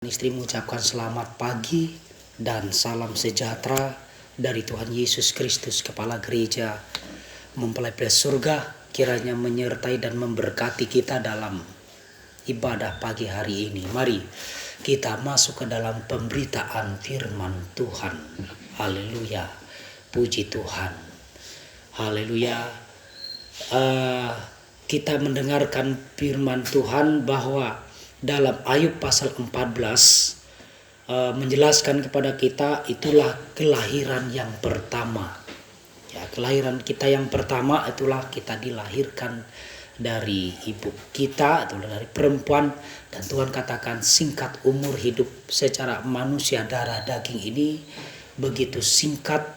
Istri mengucapkan selamat pagi dan salam sejahtera dari Tuhan Yesus Kristus, Kepala Gereja Mempelai Pria Surga, kiranya menyertai dan memberkati kita dalam ibadah pagi hari ini. Mari kita masuk ke dalam pemberitaan firman Tuhan. Haleluya, puji Tuhan. Haleluya. Kita mendengarkan firman Tuhan bahwa dalam Ayub pasal 14 menjelaskan kepada kita itulah kelahiran yang pertama. Ya, kelahiran kita yang pertama itulah kita dilahirkan dari ibu kita, atau dari perempuan, dan Tuhan katakan singkat umur hidup secara manusia darah daging ini begitu singkat.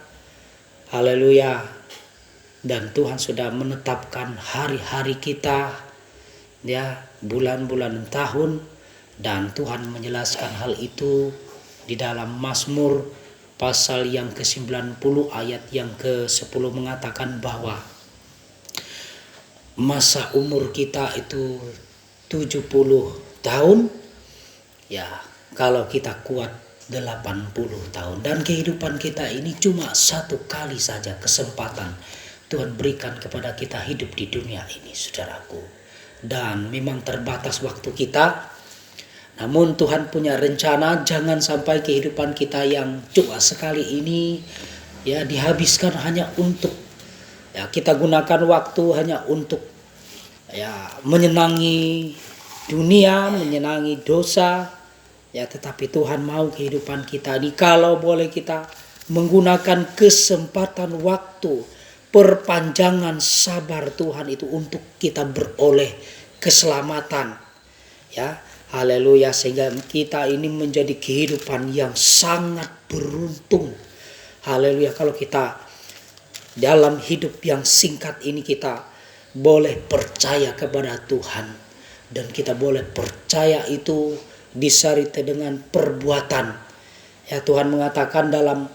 Haleluya. Dan Tuhan sudah menetapkan hari-hari kita, ya, bulan-bulan tahun, dan Tuhan menjelaskan hal itu di dalam Mazmur pasal yang ke-90 ayat yang ke-10 mengatakan bahwa masa umur kita itu 70 tahun, ya, kalau kita kuat 80 tahun, dan kehidupan kita ini cuma satu kali saja kesempatan Tuhan berikan kepada kita hidup di dunia ini, saudaraku. Dan memang terbatas waktu kita. Namun Tuhan punya rencana, jangan sampai kehidupan kita yang cuma sekali ini ya dihabiskan hanya untuk ya kita gunakan waktu hanya untuk ya menyenangi dunia, menyenangi dosa. Ya, tetapi Tuhan mau kehidupan kita ini kalau boleh kita menggunakan kesempatan waktu, perpanjangan sabar Tuhan itu untuk kita beroleh keselamatan. Ya, haleluya, sehingga kita ini menjadi kehidupan yang sangat beruntung. Haleluya, kalau kita dalam hidup yang singkat ini kita boleh percaya kepada Tuhan, dan kita boleh percaya itu disertai dengan perbuatan. Ya, Tuhan mengatakan dalam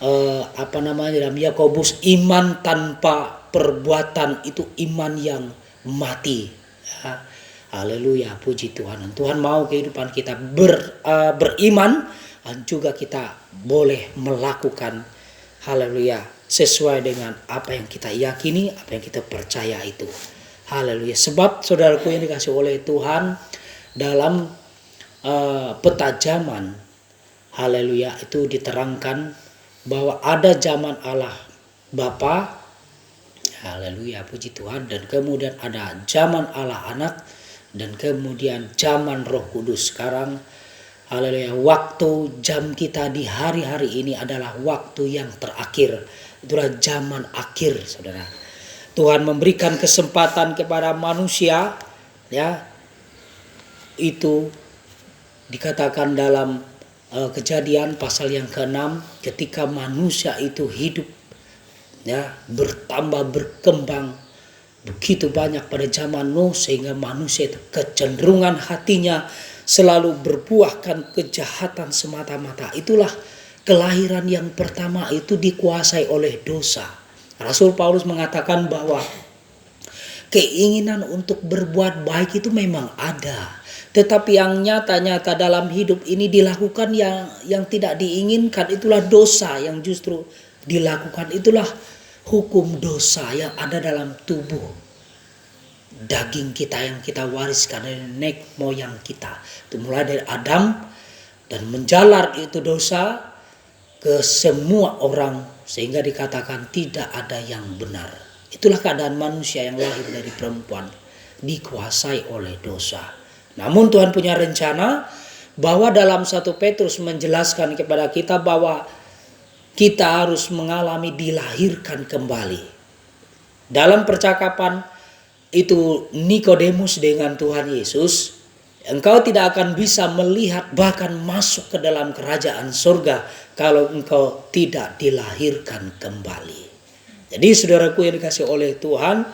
dalam Yakobus, iman tanpa perbuatan itu iman yang mati. Ya, haleluya, puji Tuhan. Tuhan mau kehidupan kita beriman, dan juga kita boleh melakukan haleluya sesuai dengan apa yang kita yakini, apa yang kita percaya itu. Haleluya. Sebab saudaraku yang dikasih oleh Tuhan, dalam peta zaman haleluya itu diterangkan bahwa ada zaman Allah Bapa, haleluya, puji Tuhan, dan kemudian ada zaman Allah Anak, dan kemudian zaman Roh Kudus. Sekarang haleluya, waktu jam kita di hari-hari ini adalah waktu yang terakhir. Itulah zaman akhir, saudara. Tuhan memberikan kesempatan kepada manusia, ya, itu dikatakan dalam Kejadian pasal yang ke-6, ketika manusia itu hidup ya bertambah berkembang begitu banyak pada zaman Nuh, sehingga manusia itu kecenderungan hatinya selalu berbuahkan kejahatan semata-mata. Itulah kelahiran yang pertama itu dikuasai oleh dosa. Rasul Paulus mengatakan bahwa keinginan untuk berbuat baik itu memang ada, tetapi yang nyata-nyata dalam hidup ini dilakukan yang tidak diinginkan, itulah dosa yang justru dilakukan. Itulah hukum dosa yang ada dalam tubuh daging kita yang kita wariskan dari nenek moyang kita. Itu mulai dari Adam, dan menjalar itu dosa ke semua orang, sehingga dikatakan tidak ada yang benar. Itulah keadaan manusia yang lahir dari perempuan, dikuasai oleh dosa. Namun Tuhan punya rencana bahwa dalam 1 Petrus menjelaskan kepada kita bahwa kita harus mengalami dilahirkan kembali. Dalam percakapan itu Nikodemus dengan Tuhan Yesus, engkau tidak akan bisa melihat bahkan masuk ke dalam kerajaan surga kalau engkau tidak dilahirkan kembali. Jadi saudaraku yang dikasih oleh Tuhan,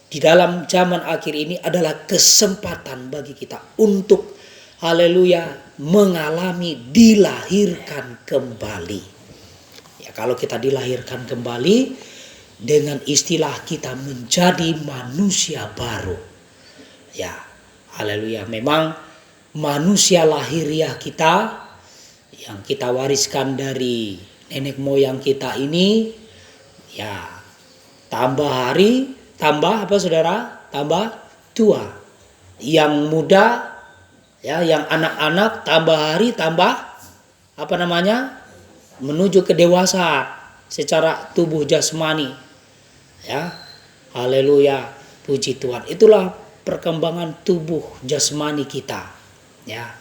di dalam zaman akhir ini adalah kesempatan bagi kita untuk haleluya mengalami dilahirkan kembali. Ya, kalau kita dilahirkan kembali dengan istilah kita menjadi manusia baru. Ya, haleluya, memang manusia lahiriah kita yang kita wariskan dari nenek moyang kita ini, ya tambah hari, tambah apa saudara? Tambah tua. Yang muda, ya, yang anak-anak tambah hari, tambah apa namanya? Menuju ke dewasa secara tubuh jasmani. Ya. Haleluya, puji Tuhan. Itulah perkembangan tubuh jasmani kita. Ya.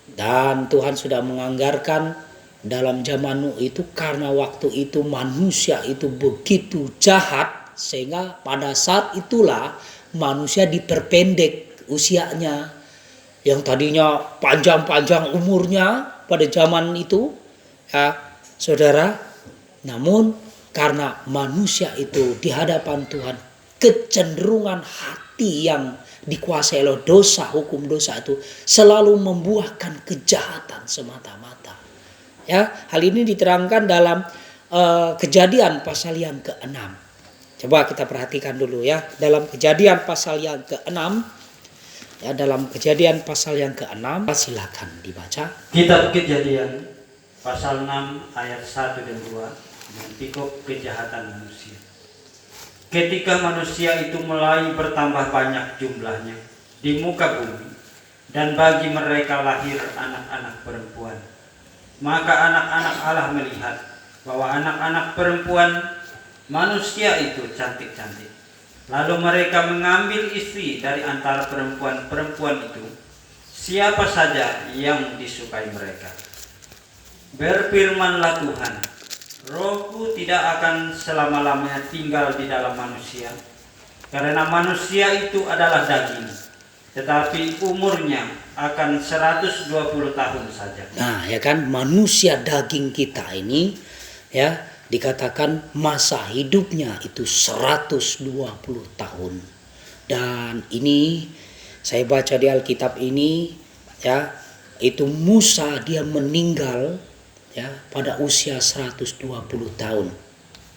Dan Tuhan sudah menganggarkan dalam zaman Nuh itu, karena waktu itu manusia itu begitu jahat, sehingga pada saat itulah manusia diperpendek usianya. Yang tadinya panjang-panjang umurnya pada zaman itu, ya saudara, namun karena manusia itu di hadapan Tuhan, kecenderungan hati yang dikuasai oleh dosa, hukum dosa itu selalu membuahkan kejahatan semata-mata. Ya, hal ini diterangkan dalam Kejadian pasal yang ke-6. Coba kita perhatikan dulu ya, dalam Kejadian pasal yang ke-6. Ya, dalam Kejadian pasal yang ke-6, silakan dibaca. Kitab Kejadian pasal 6 ayat 1 dan 2, mentikop kejahatan manusia. Ketika manusia itu mulai bertambah banyak jumlahnya di muka bumi, dan bagi mereka lahir anak-anak perempuan, maka anak-anak Allah melihat bahwa anak-anak perempuan manusia itu cantik-cantik. Lalu mereka mengambil istri dari antara perempuan-perempuan itu, siapa saja yang disukai mereka. Berfirmanlah Tuhan, Rohku tidak akan selama-lamanya tinggal di dalam manusia, karena manusia itu adalah daging, tetapi umurnya akan 120 tahun saja. Nah, ya kan, manusia daging kita ini, ya, dikatakan masa hidupnya itu 120 tahun. Dan ini saya baca di Alkitab ini, ya, itu Musa dia meninggal, ya, pada usia 120 tahun.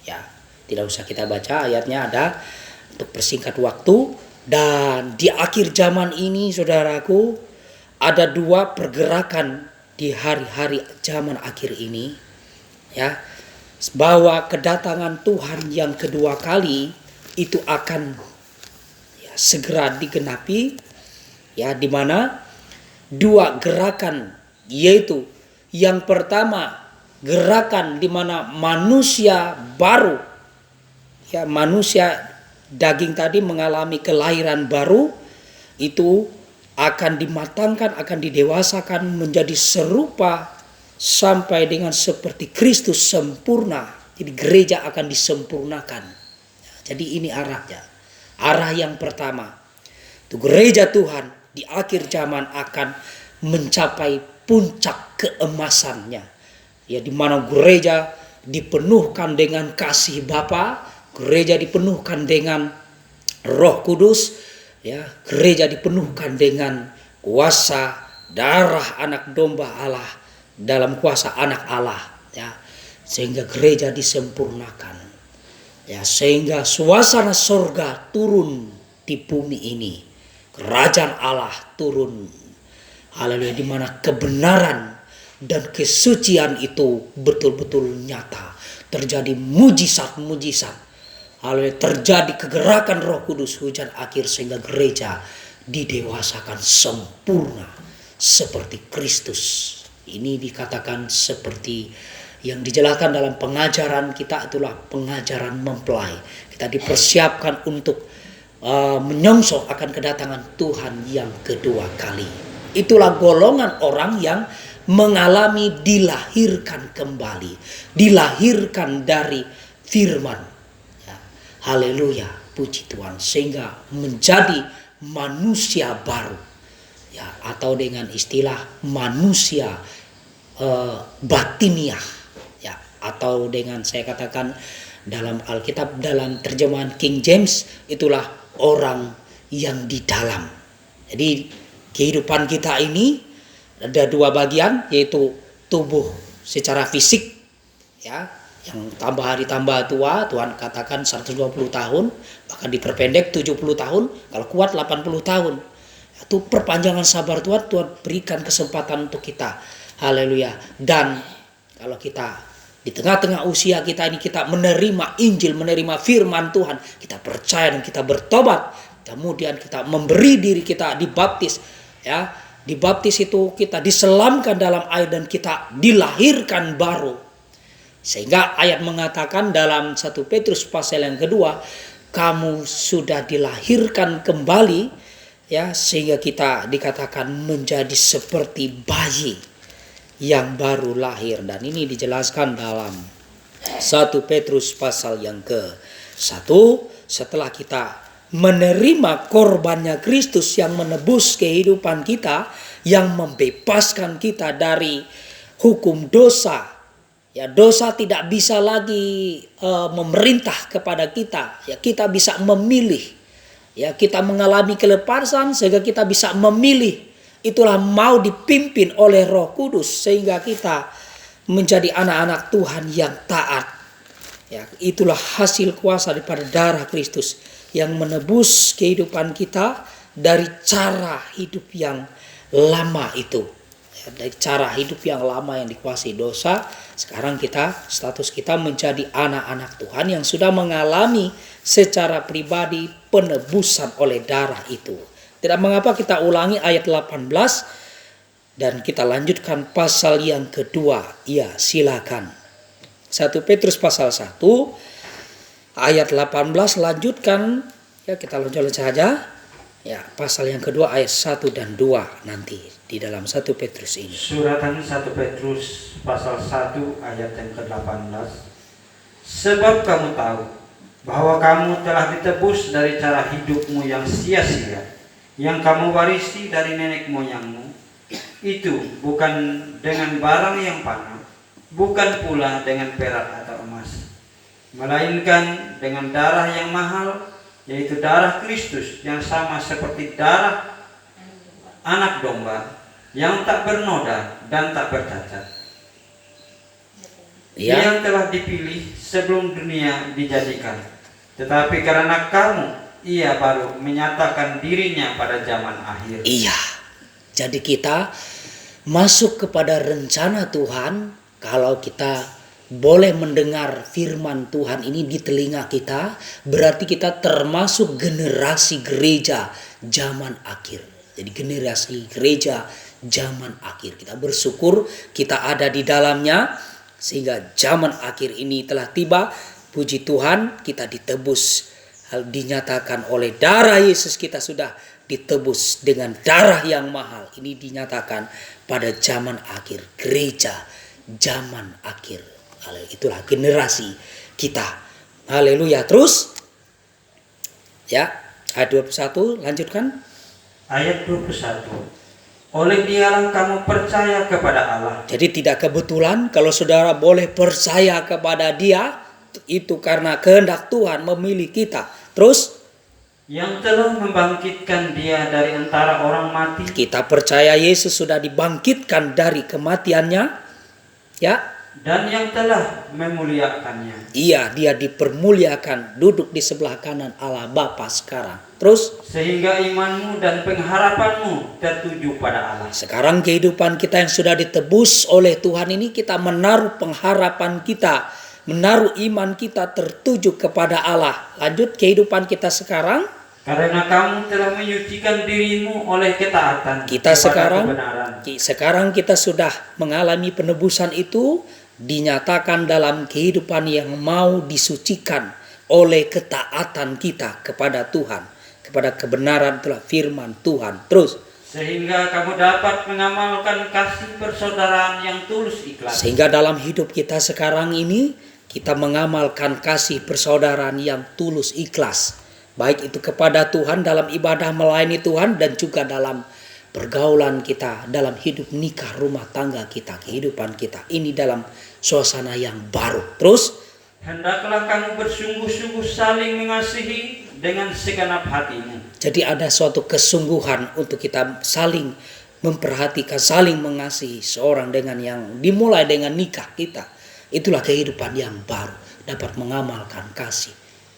Ya, tidak usah kita baca ayatnya, ada untuk persingkat waktu. Dan di akhir zaman ini, saudaraku, ada dua pergerakan di hari-hari zaman akhir ini, ya, bahwa kedatangan Tuhan yang kedua kali itu akan, ya, segera digenapi, ya, di mana dua gerakan, yaitu yang pertama gerakan di mana manusia baru, ya, manusia daging tadi mengalami kelahiran baru, itu akan dimatangkan, akan didewasakan menjadi serupa sampai dengan seperti Kristus sempurna. Jadi gereja akan disempurnakan. Jadi ini arahnya. Arah yang pertama, itu gereja Tuhan di akhir zaman akan mencapai puncak keemasannya. Ya, di mana gereja dipenuhkan dengan kasih Bapa, gereja dipenuhkan dengan Roh Kudus, ya, gereja dipenuhkan dengan kuasa darah anak domba Allah, dalam kuasa anak Allah, ya, sehingga gereja disempurnakan, ya, sehingga suasana surga turun di bumi ini, kerajaan Allah turun, haleluya, di mana kebenaran dan kesucian itu betul-betul nyata, terjadi mujizat-mujizat, haleluya, terjadi kegerakan Roh Kudus, hujan akhir, sehingga gereja didewasakan sempurna seperti Kristus. Ini dikatakan seperti yang dijelaskan dalam pengajaran kita, itulah pengajaran mempelai. Kita dipersiapkan untuk menyongsong akan kedatangan Tuhan yang kedua kali. Itulah golongan orang yang mengalami dilahirkan kembali, dilahirkan dari firman. Ya, haleluya, puji Tuhan, sehingga menjadi manusia baru. Ya, atau dengan istilah manusia batiniah, ya, atau dengan saya katakan dalam Alkitab, dalam terjemahan King James, itulah orang yang di dalam. Jadi kehidupan kita ini ada dua bagian, yaitu tubuh secara fisik, ya, yang tambah hari tambah tua. Tuhan katakan 120 tahun, bahkan diperpendek 70 tahun, kalau kuat 80 tahun. Atau perpanjangan sabar Tuhan, Tuhan berikan kesempatan untuk kita. Haleluya. Dan kalau kita di tengah-tengah usia kita ini kita menerima Injil, menerima firman Tuhan, kita percaya dan kita bertobat, kemudian kita memberi diri kita dibaptis, ya. Dibaptis itu kita diselamkan dalam air dan kita dilahirkan baru. Sehingga ayat mengatakan dalam 1 Petrus pasal yang kedua, kamu sudah dilahirkan kembali, ya, sehingga kita dikatakan menjadi seperti bayi yang baru lahir. Dan ini dijelaskan dalam 1 Petrus pasal yang ke-1, setelah kita menerima korbannya Kristus yang menebus kehidupan kita, yang membebaskan kita dari hukum dosa. Ya, dosa tidak bisa lagi memerintah kepada kita. Ya, kita bisa memilih. Ya, kita mengalami kelepasan sehingga kita bisa memilih. Itulah mau dipimpin oleh Roh Kudus sehingga kita menjadi anak-anak Tuhan yang taat. Ya, itulah hasil kuasa daripada darah Kristus yang menebus kehidupan kita dari cara hidup yang lama itu. Ya, dari cara hidup yang lama yang dikuasai dosa, sekarang status kita menjadi anak-anak Tuhan yang sudah mengalami secara pribadi penebusan oleh darah itu. Tidak mengapa kita ulangi ayat 18 dan kita lanjutkan pasal yang kedua. Ya, silakan. 1 Petrus pasal 1 ayat 18 lanjutkan. Ya, kita loncat-loncat saja. Ya, pasal yang kedua ayat 1 dan 2 nanti di dalam 1 Petrus ini. Suratan 1 Petrus pasal 1 ayat yang ke-18. Sebab kamu tahu bahwa kamu telah ditebus dari cara hidupmu yang sia-sia, yang kamu warisi dari nenek moyangmu. Itu bukan dengan barang yang fana, bukan pula dengan perak atau emas, melainkan dengan darah yang mahal, yaitu darah Kristus yang sama seperti darah anak domba yang tak bernoda dan tak bercacat, Ya. yang telah dipilih sebelum dunia dijadikan, tetapi karena kamu ia baru menyatakan dirinya pada zaman akhir. Iya. Jadi kita masuk kepada rencana Tuhan kalau kita boleh mendengar firman Tuhan ini di telinga kita, berarti kita termasuk generasi gereja zaman akhir. Jadi generasi gereja zaman akhir. Kita bersyukur kita ada di dalamnya sehingga zaman akhir ini telah tiba. Puji Tuhan, kita ditebus. Hal dinyatakan oleh darah Yesus, kita sudah ditebus dengan darah yang mahal. Ini dinyatakan pada zaman akhir, gereja zaman akhir. Itulah generasi kita. Haleluya. Terus ya, ayat 21 lanjutkan. Ayat 21. Oleh dialah kamu percaya kepada Allah. Jadi tidak kebetulan kalau saudara boleh percaya kepada Dia, itu karena kehendak Tuhan memilih kita. Terus Yang telah membangkitkan Dia dari antara orang mati. kita percaya Yesus sudah dibangkitkan dari kematiannya. Ya. Dan yang telah memuliakannya. Iya, Dia dipermuliakan, duduk di sebelah kanan Allah Bapa sekarang. Terus Sehingga imanmu dan pengharapanmu tertuju pada Allah. sekarang kehidupan kita yang sudah ditebus oleh Tuhan ini, kita menaruh pengharapan kita, menaruh iman kita tertuju kepada Allah. Lanjut kehidupan kita sekarang. Karena kamu telah menyucikan dirimu oleh ketaatan Kita kepada kebenaran. sekarang kita sudah mengalami penebusan itu, dinyatakan dalam kehidupan yang mau disucikan oleh ketaatan kita kepada Tuhan, kepada kebenaran itulah firman Tuhan. Terus Sehingga kamu dapat mengamalkan kasih persaudaraan yang tulus ikhlas. sehingga dalam hidup kita sekarang ini kita mengamalkan kasih persaudaraan yang tulus ikhlas, baik itu kepada Tuhan dalam ibadah melayani Tuhan dan juga dalam pergaulan kita, dalam hidup nikah rumah tangga kita, kehidupan kita ini dalam suasana yang baru. Terus Hendaklah kamu bersungguh-sungguh saling mengasihi dengan segenap hatimu. jadi ada suatu kesungguhan untuk kita saling memperhatikan, saling mengasihi seorang dengan yang dimulai dengan nikah kita. Itulah kehidupan yang baru, dapat mengamalkan kasih.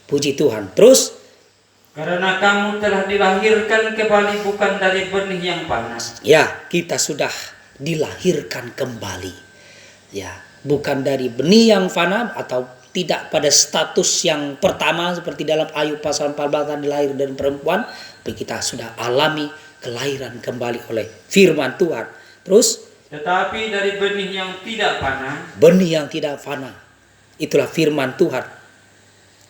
Puji Tuhan. Terus Karena kamu telah dilahirkan kembali bukan dari benih yang panas. Ya, kita sudah dilahirkan kembali. Ya, bukan dari benih yang fana atau tidak pada status yang pertama seperti dalam Ayub pasal 14 dilahir dari perempuan, tapi kita sudah alami kelahiran kembali oleh firman Tuhan. Terus, Tetapi dari benih yang tidak panas, benih yang tidak fana. Itulah firman Tuhan.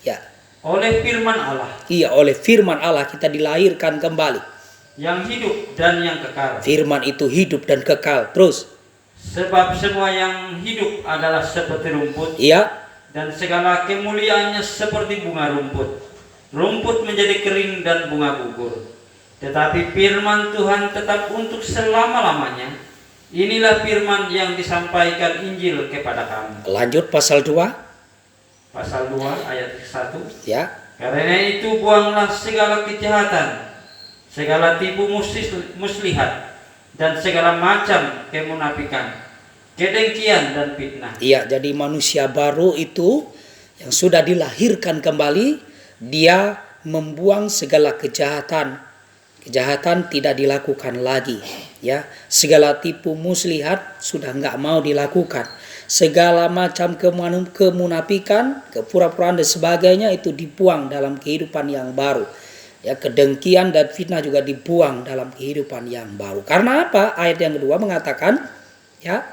Ya, oleh firman Allah iya, oleh firman Allah kita dilahirkan kembali. yang hidup dan yang kekal. Firman itu hidup dan kekal. Terus, Sebab semua yang hidup adalah seperti rumput, iya, dan segala kemuliaannya seperti bunga rumput. Rumput menjadi kering dan bunga gugur. Tetapi firman Tuhan tetap untuk selama-lamanya. Inilah firman yang disampaikan Injil kepada kamu. lanjut pasal 2. Pasal 2 ayat 1. Ya, Karena itu buanglah segala kejahatan, segala tipu muslihat, dan segala macam kemunafikan, kedengkian dan fitnah. iya, jadi manusia baru itu yang sudah dilahirkan kembali, dia membuang segala kejahatan. Kejahatan tidak dilakukan lagi. Ya, segala tipu muslihat sudah nggak mau dilakukan. Segala macam kemunafikan, kepura-puraan dan sebagainya itu dibuang dalam kehidupan yang baru. Ya, kedengkian dan fitnah juga dibuang dalam kehidupan yang baru. Karena apa? Ayat yang kedua mengatakan, ya,